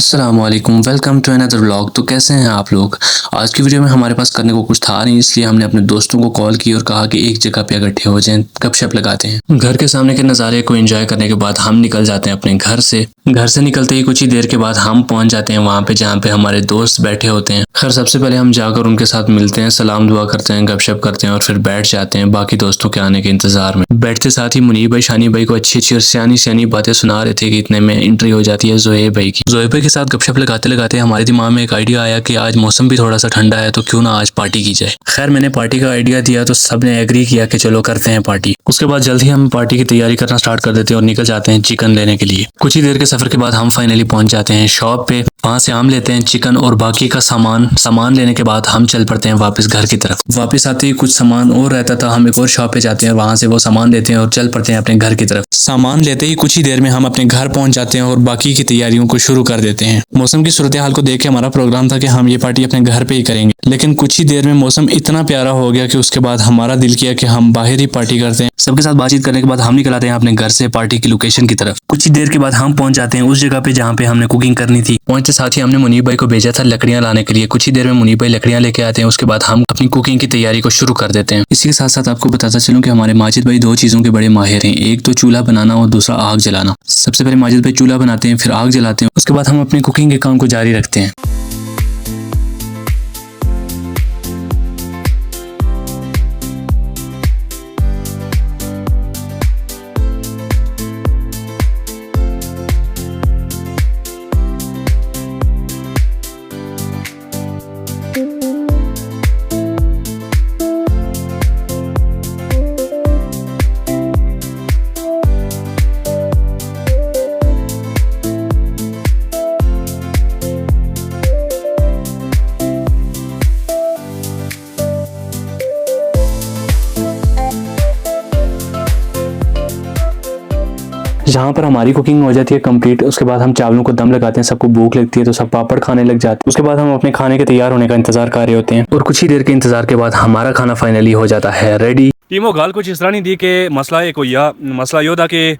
अस्सलामुअलैकुम, welcome to another vlog. तो कैसे हैं आप लोग। आज की वीडियो में हमारे पास करने को कुछ था नहीं, इसलिए हमने अपने दोस्तों को कॉल की और कहा कि एक जगह पे इकट्ठे हो जाएं, गपशप लगाते हैं। घर के सामने के नज़ारे को एंजॉय करने के बाद हम निकल जाते हैं अपने घर से। घर से निकलते ही कुछ ही देर के बाद हम पहुंच जाते हैं वहाँ पे जहाँ पे हमारे दोस्त बैठे होते हैं। खैर सबसे पहले हम जाकर उनके साथ मिलते हैं, सलाम दुआ करते हैं, गपशप करते हैं और फिर बैठ जाते हैं बाकी दोस्तों के आने के इंतजार में। बैठते साथ ही मुनीब भाई शानी भाई को अच्छी अच्छी और सियानी बातें सुना रहे थे कि इतने में एंट्री हो जाती है जोहेब भाई की। जोहेब भाई के साथ गपशप लगाते लगाते हमारे दिमाग में एक आइडिया आया कि आज मौसम भी थोड़ा सा ठंडा है तो क्यों ना आज पार्टी की जाए। खैर मैंने पार्टी का आइडिया दिया तो सबने एग्री किया कि चलो करते हैं पार्टी। उसके बाद जल्द ही हम पार्टी की तैयारी करना स्टार्ट कर देते हैं और निकल जाते हैं चिकन लेने के लिए। कुछ ही देर के सफर के बाद हम फाइनली पहुंच जाते हैं शॉप पे। वहां से हम लेते हैं चिकन और बाकी का सामान लेने के बाद हम चल पड़ते हैं वापस घर की तरफ। वापस आते ही कुछ सामान और रहता था, हम एक और शॉप पे जाते हैं, वहां से वो सामान लेते हैं और चल पड़ते हैं अपने घर की तरफ। सामान लेते ही कुछ ही देर में हम अपने घर पहुंच जाते हैं और बाकी की तैयारियों को शुरू कर देते हैं। मौसम की सूरत हाल को देख के हमारा प्रोग्राम था कि हम ये पार्टी अपने घर पे ही करेंगे, लेकिन कुछ ही देर में मौसम इतना प्यारा हो गया कि उसके बाद हमारा दिल किया कि हम बाहर ही पार्टी करते हैं। सबके साथ बातचीत करने के बाद हम निकल आते हैं अपने घर से पार्टी की लोकेशन की तरफ। कुछ ही देर के बाद हम पहुंच जाते हैं उस जगह पे जहाँ पे हमने कुकिंग करनी थी। पहुंचते साथ ही हमने मुनीब भाई को भेजा था लकड़ियां लाने के लिए। कुछ ही देर में मुनीब भाई लकड़ियां लेके आते हैं, उसके बाद हम अपनी कुकिंग की तैयारी को शुरू कर देते हैं। इसी के साथ साथ आपको बताता चलूं कि हमारे माजिद भाई दो चीजों के बड़े माहिर हैं, एक तो चूल्हा बनाना और दूसरा आग जलाना। सबसे पहले माजिद भाई चूल्हा बनाते हैं, फिर आग जलाते हैं, उसके बाद हम अपनी कुकिंग के काम को जारी रखते हैं। जहाँ पर हमारी कुकिंग हो जाती है कंप्लीट, उसके बाद हम चावलों को दम लगाते हैं। सबको भूख लगती है तो सब पापड़ खाने लग जाते हैं। उसके बाद हम अपने खाने के तैयार होने का इंतजार कर रहे होते हैं और कुछ ही देर के इंतजार के बाद हमारा खाना फाइनली हो जाता है रेडी। टीमो गाल कुछ इस तरह नहीं दी कि मसला एक होया, मसला यो था कि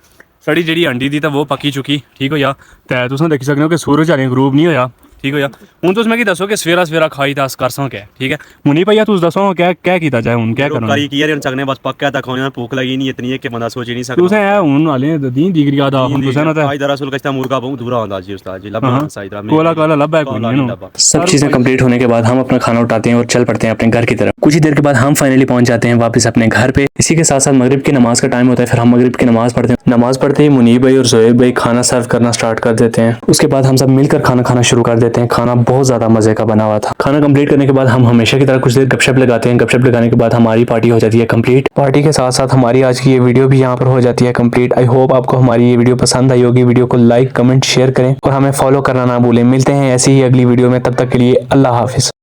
सड़ी जी अंडी दी वो पक्की चुकी, ठीक हो या तो तुम देख सकते हो कि सूरज हाले गरूब नहीं होया, ठीक हो या हूँ तुम मिगी दसो कि सवेरा सवेरा खाई दस कर सो क्या, ठीक है मुनी भैया तुम दसो क्या क्या किया जाए हूँ क्या करो करी की सकने बस पक्का तक खाने भूख लगी नहीं इतनी है कि बंदा सोच नहीं सकता। तुसें है हूँ हाले दी डिग्री आदा हूँ तुसें ना आज दरअसल कच्चा मुर्गा बहुत दूर आंदा जी उस्ताद जी लब्बा साइड में कोला कोला लब्बा है कोई नहीं। सब चीजें कंप्लीट होने के बाद हम अपना खाना उठाते हैं और चल पड़ते हैं अपने घर की तरफ। कुछ ही देर के बाद हम फाइनली पहुंच जाते हैं वापस अपने घर पे। इसी के साथ साथ मगरिब की नमाज का टाइम होता है, फिर हम मगरिब की नमाज पढ़ते हैं। नमाज पढ़ते ही मुनीब भाई और जोहेब भाई खाना सर्व करना स्टार्ट कर देते हैं। उसके बाद हम सब मिलकर खाना खाना शुरू कर देते हैं। खाना बहुत ज्यादा मजे का बना हुआ था। खाना कंप्लीट करने के बाद हम हमेशा की तरह कुछ देर गपशप लगाते हैं। गपशप लगाने के बाद हमारी पार्टी हो जाती है कंप्लीट। पार्टी के साथ साथ हमारी आज की ये वीडियो भी यहाँ पर हो जाती है कंप्लीट। आई होप आपको हमारी ये वीडियो पसंद आई होगी। वीडियो को लाइक कमेंट शेयर करें और हमें फॉलो करना ना भूलें। मिलते हैं ऐसी ही अगली वीडियो में, तब तक के लिए अल्लाह हाफिज।